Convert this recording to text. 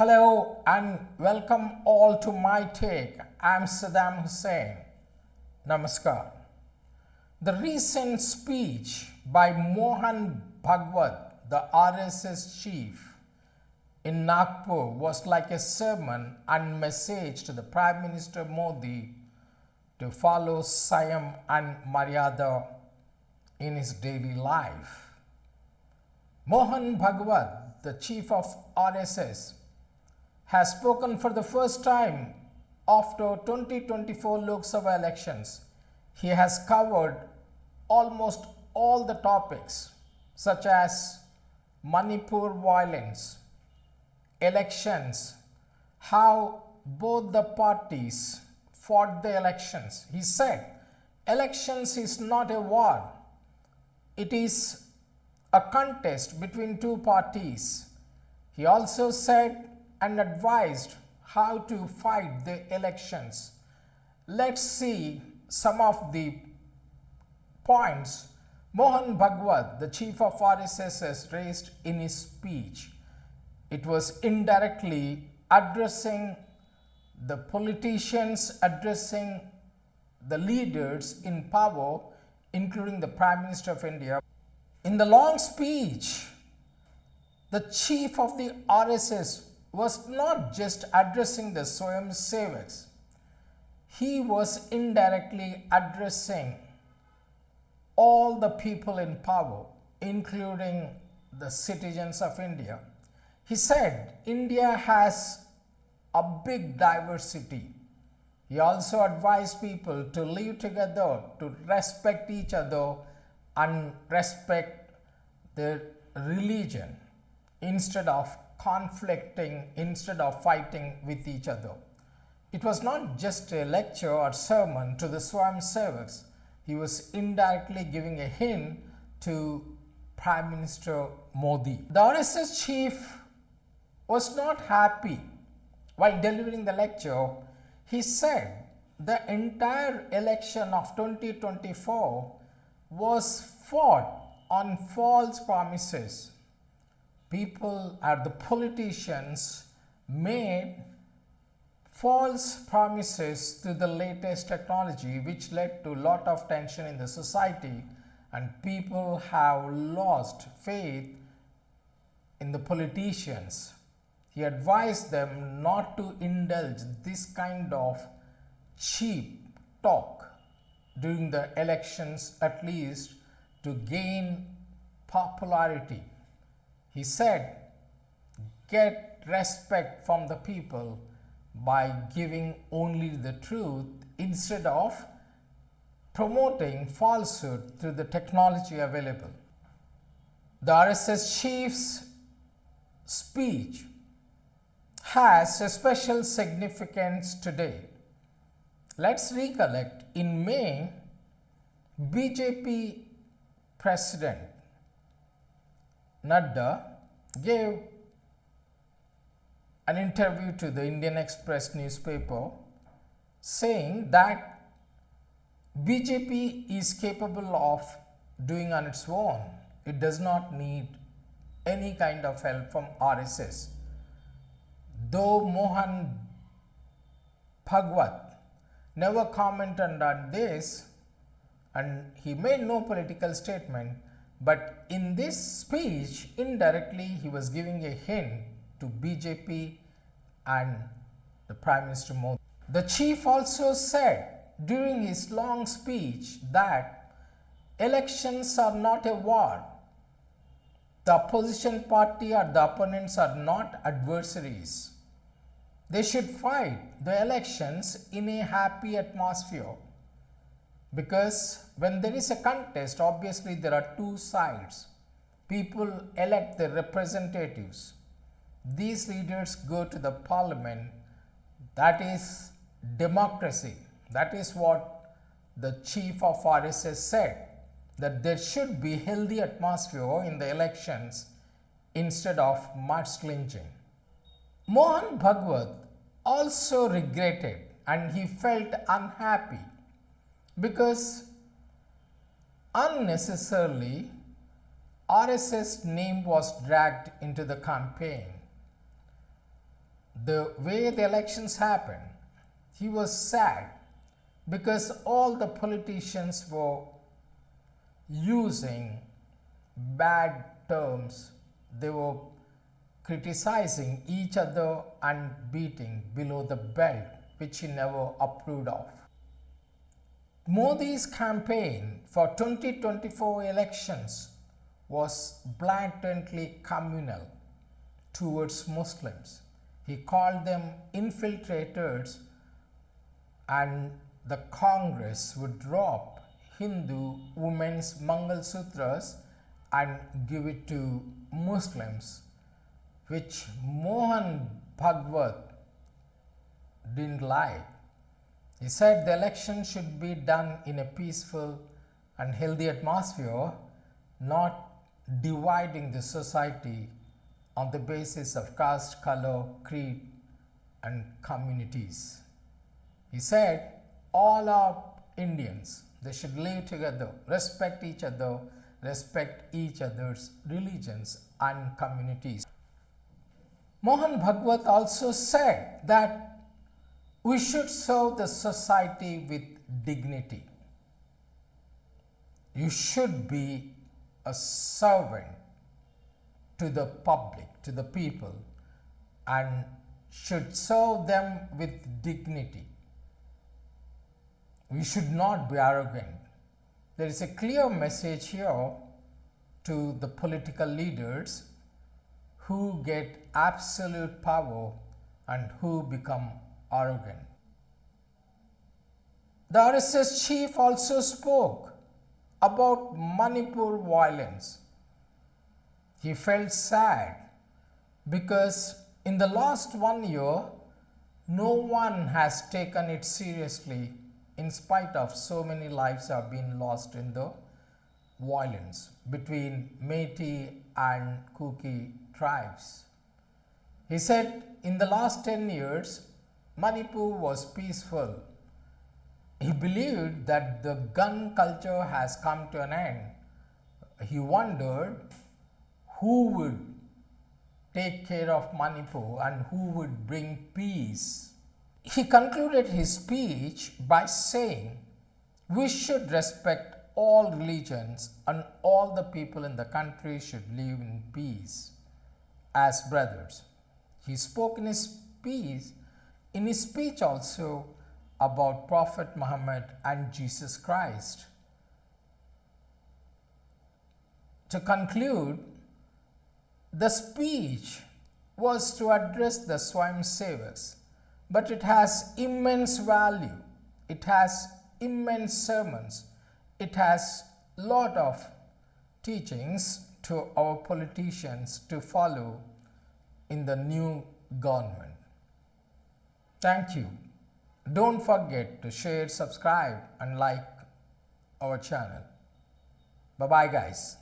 Hello and welcome all to my take. I'm Saddam Hussein. Namaskar. The recent speech by Mohan Bhagwat, the RSS chief in Nagpur, was like a sermon and message to the Prime Minister Modi to follow Saiyam and Maryada in his daily life. Mohan Bhagwat, the chief of RSS, has spoken for the first time after 2024 Lok Sabha elections. He has covered almost all the topics such as Manipur violence, elections, how both the parties fought the elections. He said, elections is not a war, it is a contest between two parties. He also said and advised how to fight the elections. Let's see some of the points Mohan Bhagwat, the chief of RSS, has raised in his speech. It was indirectly addressing the politicians, addressing the leaders in power, including the Prime Minister of India. In the long speech, the chief of the RSS was not just addressing the Saiyam Sevaks, he was indirectly addressing all the people in power, including the citizens of India. He said India has a big diversity. He also advised people to live together, to respect each other and respect their religion instead of conflicting, instead of fighting with each other. It was not just a lecture or sermon to the Saiyam Sevaks. He was indirectly giving a hint to Prime Minister Modi. The RSS chief was not happy while delivering the lecture. He said the entire election of 2024 was fought on false promises. People or the politicians made false promises to the latest technology, which led to a lot of tension in the society, and people have lost faith in the politicians. He advised them not to indulge this kind of cheap talk during the elections, at least to gain popularity. He said, get respect from the people by giving only the truth instead of promoting falsehood through the technology available. The RSS chief's speech has a special significance today. Let's recollect, in May, BJP President Narendra gave an interview to the Indian Express newspaper saying that BJP is capable of doing on its own. It does not need any kind of help from RSS. Though Mohan Bhagwat never commented on this and he made no political statement, but in this speech, indirectly, he was giving a hint to BJP and the Prime Minister Modi. The chief also said during his long speech that elections are not a war. The opposition party or the opponents are not adversaries. They should fight the elections in a happy atmosphere. Because when there is a contest, obviously there are two sides. People elect their representatives. These leaders go to the parliament. That is democracy. That is what the chief of RSS said, that there should be healthy atmosphere in the elections instead of mudslinging. Mohan Bhagwat also regretted and he felt unhappy because unnecessarily RSS name was dragged into the campaign. the way the elections happened, he was sad because all the politicians were using bad terms. They were criticizing each other and beating below the belt, which he never approved of. Modi's campaign for 2024 elections was blatantly communal towards Muslims. He called them infiltrators, and the Congress would drop Hindu women's Mangal Sutras and give it to Muslims, which Mohan Bhagwat didn't like. He said the election should be done in a peaceful and healthy atmosphere, not dividing the society on the basis of caste, color, creed, and communities. He said all are Indians. They should live together, respect each other, respect each other's religions and communities. Mohan Bhagwat also said that we should serve the society with dignity. You should be a servant to the public, to the people, and should serve them with dignity. We should not be arrogant. There is a clear message here to the political leaders who get absolute power and who become arrogant. The RSS chief also spoke about Manipur violence. He felt sad because in the last 1 year, no one has taken it seriously in spite of so many lives have been lost in the violence between Metis and Kuki tribes. He said in the last 10 years, Manipur was peaceful. He believed that the gun culture has come to an end. He wondered who would take care of Manipur and who would bring peace. He concluded his speech by saying, we should respect all religions and all the people in the country should live in peace as brothers. He spoke in his speech also about Prophet Muhammad and Jesus Christ. To conclude, the speech was to address the Saiyam Sevaks, but it has immense value. It has immense sermons. It has a lot of teachings to our politicians to follow in the new government. Thank you. Don't forget to share, subscribe, and like our channel. Bye-bye, guys.